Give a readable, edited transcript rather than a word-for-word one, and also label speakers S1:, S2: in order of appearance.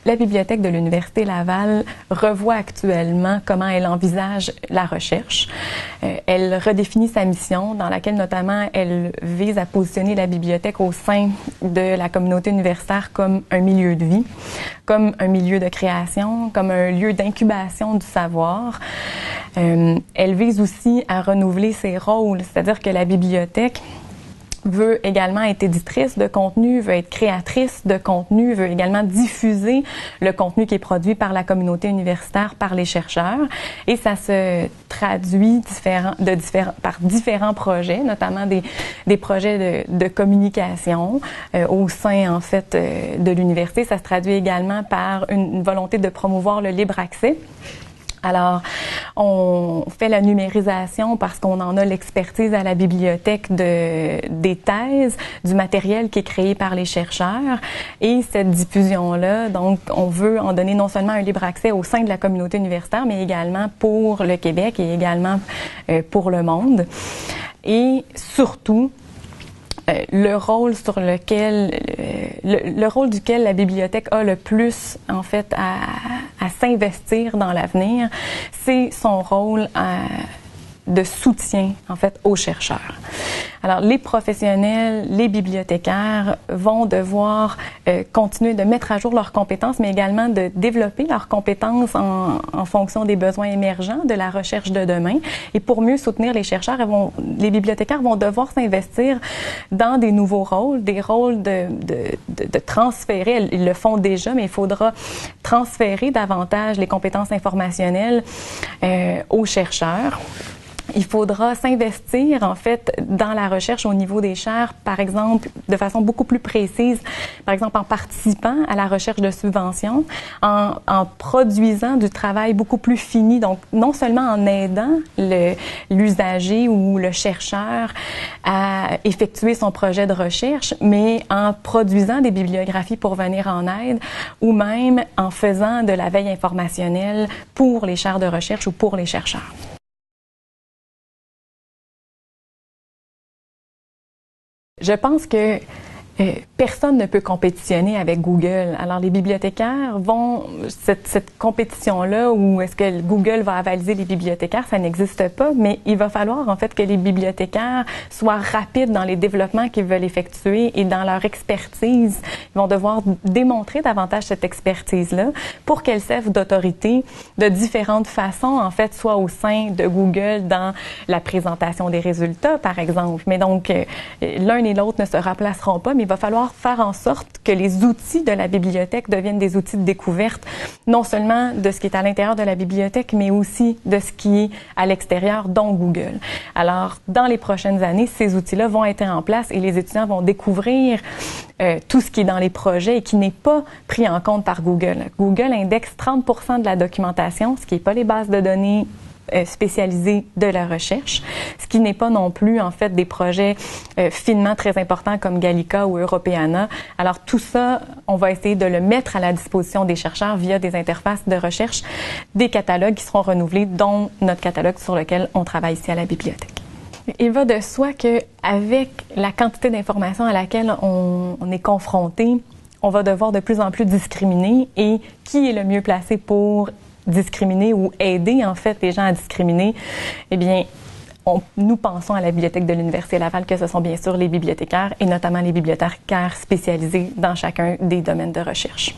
S1: La Bibliothèque de l'Université Laval revoit actuellement comment elle envisage la recherche. Elle redéfinit sa mission, dans laquelle notamment elle vise à positionner la bibliothèque au sein de la communauté universitaire comme un milieu de vie, comme un milieu de création, comme un lieu d'incubation du savoir. Elle vise aussi à renouveler ses rôles, c'est-à-dire que la bibliothèque veut également être éditrice de contenu, veut être créatrice de contenu, veut également diffuser le contenu qui est produit par la communauté universitaire, par les chercheurs. Et ça se traduit par différents projets, notamment des projets de communication au sein, en fait, de l'université. Ça se traduit également par une volonté de promouvoir le libre accès. Alors, on fait la numérisation parce qu'on en a l'expertise à la bibliothèque des thèses, du matériel qui est créé par les chercheurs. Et cette diffusion-là, donc, on veut en donner non seulement un libre accès au sein de la communauté universitaire, mais également pour le Québec et également pour le monde. Et surtout, le rôle sur lequel le rôle duquel la bibliothèque a le plus en fait à s'investir dans l'avenir, c'est son rôle de soutien en fait aux chercheurs. Alors les professionnels, les bibliothécaires vont devoir continuer de mettre à jour leurs compétences, mais également de développer leurs compétences en fonction des besoins émergents de la recherche de demain. Et pour mieux soutenir les chercheurs, les bibliothécaires vont devoir s'investir dans des nouveaux rôles, des rôles de transférer. Ils le font déjà, mais il faudra transférer davantage les compétences informationnelles aux chercheurs. Il faudra s'investir, en fait, dans la recherche au niveau des chaires, par exemple, de façon beaucoup plus précise, par exemple en participant à la recherche de subventions, en produisant du travail beaucoup plus fini, donc non seulement en aidant l'usager ou le chercheur à effectuer son projet de recherche, mais en produisant des bibliographies pour venir en aide ou même en faisant de la veille informationnelle pour les chaires de recherche ou pour les chercheurs. Je pense que personne ne peut compétitionner avec Google. Alors, les bibliothécaires vont... Cette compétition-là, où est-ce que Google va avaliser les bibliothécaires, ça n'existe pas, mais il va falloir, en fait, que les bibliothécaires soient rapides dans les développements qu'ils veulent effectuer et dans leur expertise. Ils vont devoir démontrer davantage cette expertise-là pour qu'elle serve d'autorité de différentes façons, en fait, soit au sein de Google dans la présentation des résultats, par exemple. Mais donc, l'un et l'autre ne se remplaceront pas, mais il va falloir faire en sorte que les outils de la bibliothèque deviennent des outils de découverte, non seulement de ce qui est à l'intérieur de la bibliothèque, mais aussi de ce qui est à l'extérieur, dont Google. Alors, dans les prochaines années, ces outils-là vont être en place et les étudiants vont découvrir tout ce qui est dans les projets et qui n'est pas pris en compte par Google. Google indexe 30% de la documentation, ce qui n'est pas les bases de données spécialisés de la recherche, ce qui n'est pas non plus, en fait, des projets finement très importants comme Gallica ou Europeana. Alors, tout ça, on va essayer de le mettre à la disposition des chercheurs via des interfaces de recherche, des catalogues qui seront renouvelés, dont notre catalogue sur lequel on travaille ici à la bibliothèque. Il va de soi qu'avec la quantité d'informations à laquelle on est confronté, on va devoir de plus en plus discriminer. Et qui est le mieux placé pour discriminer ou aider, en fait, les gens à discriminer? Eh bien, nous pensons à la Bibliothèque de l'Université Laval que ce sont bien sûr les bibliothécaires et notamment les bibliothécaires spécialisés dans chacun des domaines de recherche.